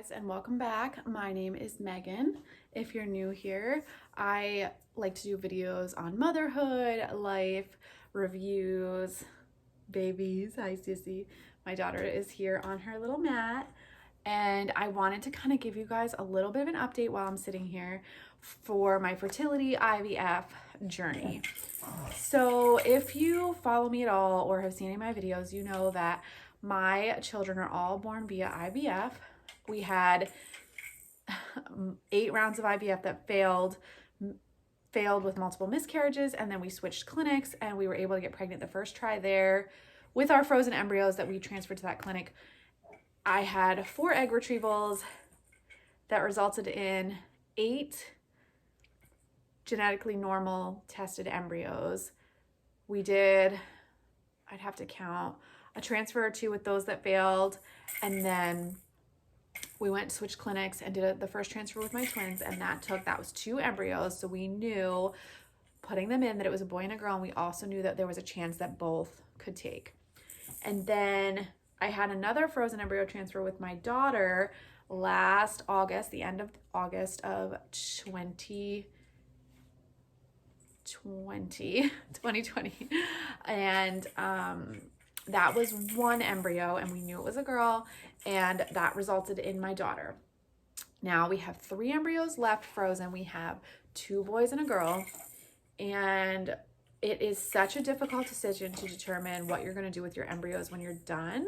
Guys, and welcome back. My name is Megan. If you're new here, I like to do videos on motherhood, life, reviews, babies. Hi, Sissy. My daughter is here on her little mat, and I wanted to kind of give you guys a little bit of an update while I'm sitting here for my fertility IVF journey. So if you follow me at all or have seen any of my videos, you know that my children are all born via IVF. We had 8 rounds of IVF that failed with multiple miscarriages, and then we switched clinics and we were able to get pregnant the first try there with our frozen embryos that we transferred to that clinic. I had 4 egg retrievals that resulted in 8 genetically normal tested embryos. We did, I'd have to count, a transfer or 2 with those that failed, and then we went to switch clinics and did the first transfer with my twins, and that was 2 embryos. So we knew putting them in that it was a boy and a girl, and we also knew that there was a chance that both could take. And then I had another frozen embryo transfer with my daughter last August, the end of August of 2020. And that was 1 embryo, and we knew it was a girl, and that resulted in my daughter. Now we have 3 embryos left frozen. We have 2 boys and a girl, and it is such a difficult decision to determine what you're going to do with your embryos when you're done.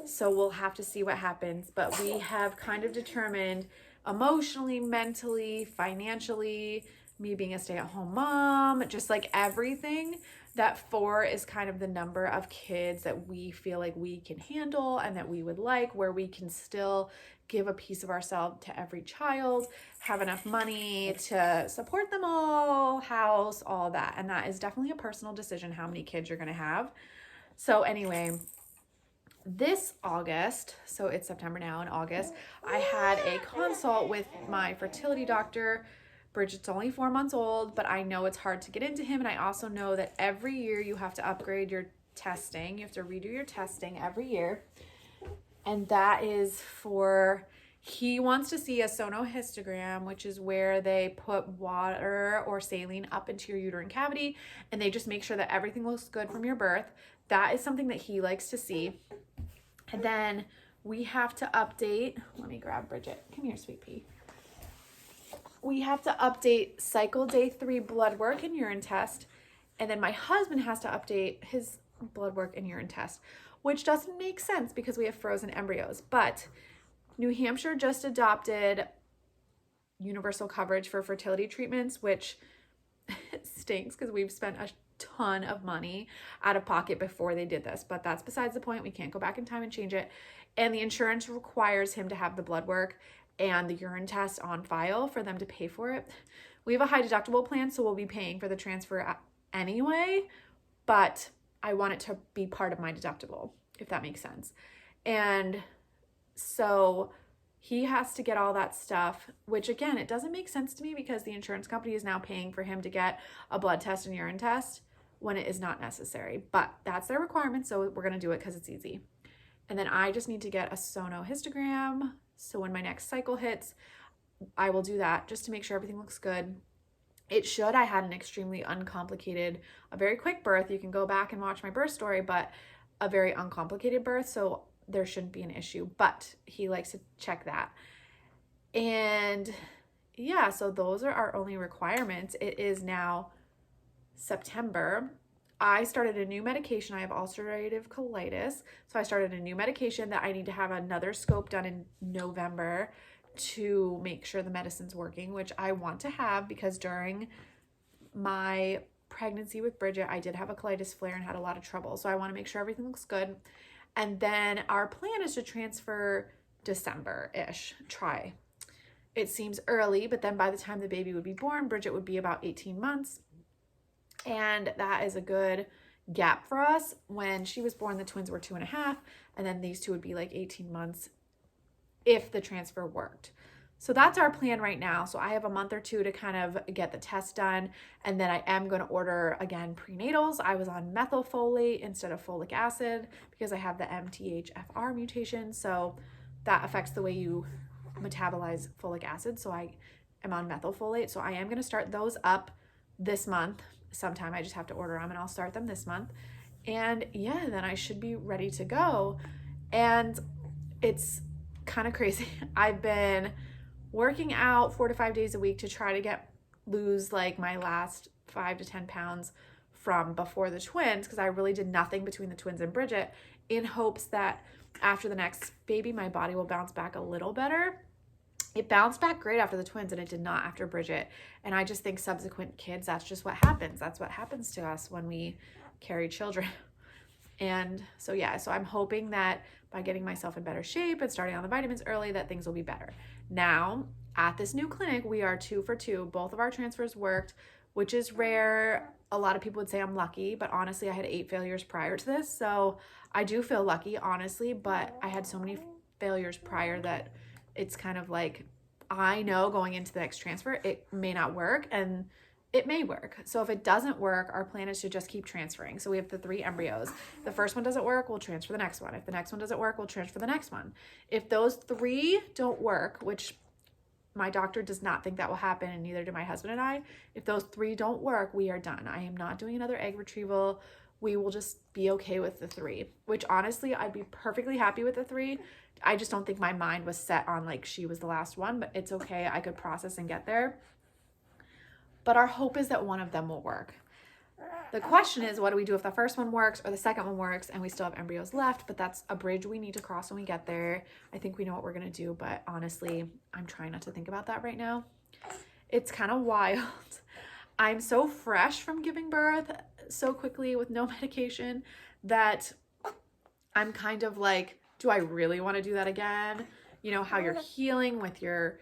So we'll have to see what happens, but we have kind of determined emotionally, mentally, financially, me being a stay-at-home mom, just like everything, that 4 is kind of the number of kids that we feel like we can handle and that we would like, where we can still give a piece of ourselves to every child, have enough money to support them all, house, all that. And that is definitely a personal decision how many kids you're going to have. So anyway, this August, so it's September now, in August, I had a consult with my fertility doctor. Bridget's only 4 months old, but I know it's hard to get into him. And I also know that every year you have to upgrade your testing. You have to redo your testing every year. And that is he wants to see a sonohistogram, which is where they put water or saline up into your uterine cavity, and they just make sure that everything looks good from your birth. That is something that he likes to see. And then we have to update, let me grab Bridget. Come here, sweet pea. We have to update cycle day 3 blood work and urine test. And then my husband has to update his blood work and urine test, which doesn't make sense because we have frozen embryos. But New Hampshire just adopted universal coverage for fertility treatments, which stinks because we've spent a ton of money out of pocket before they did this. But that's besides the point. We can't go back in time and change it. And the insurance requires him to have the blood work and the urine test on file for them to pay for it. We have a high deductible plan, so we'll be paying for the transfer anyway, but I want it to be part of my deductible, if that makes sense. And so he has to get all that stuff, which again, it doesn't make sense to me because the insurance company is now paying for him to get a blood test and urine test when it is not necessary, but that's their requirement, so we're gonna do it because it's easy. And then I just need to get a sonohistogram. So when my next cycle hits, I will do that just to make sure everything looks good. It should. I had an extremely uncomplicated, a very quick birth. You can go back and watch my birth story, but a very uncomplicated birth. So there shouldn't be an issue, but he likes to check that. And yeah, so those are our only requirements. It is now September. I started a new medication. I have ulcerative colitis. So I started a new medication that I need to have another scope done in November to make sure the medicine's working, which I want to have because during my pregnancy with Bridget, I did have a colitis flare and had a lot of trouble. So I want to make sure everything looks good. And then our plan is to transfer December-ish, try. It seems early, but then by the time the baby would be born, Bridget would be about 18 months. And that is a good gap for us. When she was born, the twins were 2.5, and then these 2 would be like 18 months if the transfer worked. So that's our plan right now. So I have a month or 2 to kind of get the test done, and then I am going to order again prenatals. I was on methylfolate instead of folic acid because I have the MTHFR mutation. So that affects the way you metabolize folic acid. So I am on methylfolate. So I am going to start those up this month sometime. I just have to order them and I'll start them this month. And yeah, then I should be ready to go. And it's kind of crazy. I've been working out 4 to 5 days a week to try to lose like my last 5 to 10 pounds from before the twins, because I really did nothing between the twins and Bridget, in hopes that after the next baby, my body will bounce back a little better. It bounced back great after the twins and it did not after Bridget. And I just think subsequent kids, that's just what happens. That's what happens to us when we carry children. And so, yeah, so I'm hoping that by getting myself in better shape and starting on the vitamins early, that things will be better. Now, at this new clinic, we are 2 for 2. Both of our transfers worked, which is rare. A lot of people would say I'm lucky, but honestly, I had 8 failures prior to this. So I do feel lucky, honestly, but I had so many failures prior that it's kind of like, I know going into the next transfer, it may not work and it may work. So if it doesn't work, our plan is to just keep transferring. So we have the 3 embryos. The first one doesn't work, we'll transfer the next one. If the next one doesn't work, we'll transfer the next one. If those 3 don't work, which my doctor does not think that will happen, and neither do my husband and I, if those 3 don't work, we are done. I am not doing another egg retrieval. We will just be okay with the 3, which honestly, I'd be perfectly happy with the 3. I just don't think my mind was set on like she was the last one, but it's okay. I could process and get there. But our hope is that one of them will work. The question is, what do we do if the first one works or the second one works and we still have embryos left? But that's a bridge we need to cross when we get there. I think we know what we're going to do, but honestly, I'm trying not to think about that right now. It's kind of wild. I'm so fresh from giving birth so quickly with no medication that I'm kind of like, do I really want to do that again? You know, how you're healing with your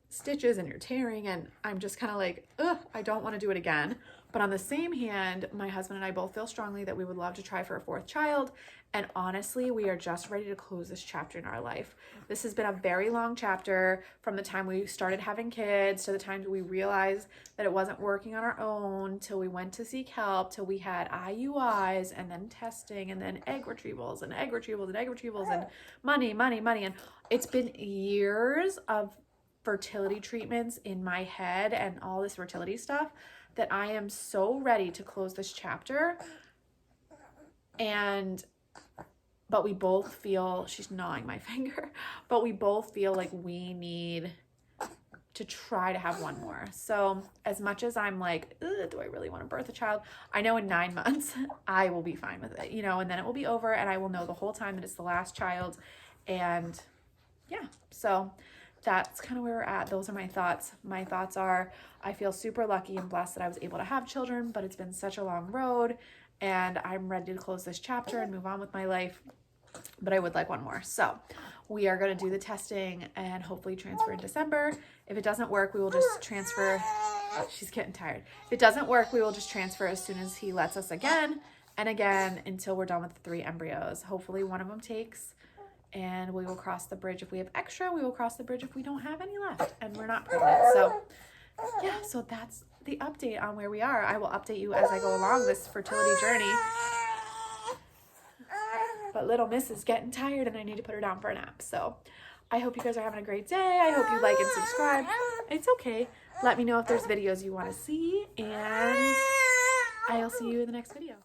stitches and you're tearing, and I'm just kind of like, ugh, I don't want to do it again. But on the same hand, my husband and I both feel strongly that we would love to try for a 4th child. And honestly, we are just ready to close this chapter in our life. This has been a very long chapter, from the time we started having kids to the time we realized that it wasn't working on our own, till we went to seek help, till we had IUIs and then testing and then egg retrievals and egg retrievals and egg retrievals and money. And it's been years of fertility treatments in my head and all this fertility stuff that I am so ready to close this chapter. But we both feel, she's gnawing my finger, but we both feel like we need to try to have one more. So as much as I'm like, do I really want to birth a child? I know in 9 months, I will be fine with it, you know, and then it will be over and I will know the whole time that it's the last child. And yeah, so that's kind of where we're at. Those are my thoughts. My thoughts are, I feel super lucky and blessed that I was able to have children, but it's been such a long road and I'm ready to close this chapter and move on with my life. But I would like one more. So we are going to do the testing and hopefully transfer in December. If it doesn't work, we will just transfer. Oh, she's getting tired. If it doesn't work, we will just transfer as soon as he lets us again and again until we're done with the 3 embryos. Hopefully one of them takes, and we will cross the bridge if we have extra. We will cross the bridge if we don't have any left and we're not pregnant. So yeah, so that's the update on where we are. I will update you as I go along this fertility journey. But little miss is getting tired and I need to put her down for a nap. So I hope you guys are having a great day. I hope you like and subscribe. It's okay. Let me know if there's videos you want to see, and I'll see you in the next video.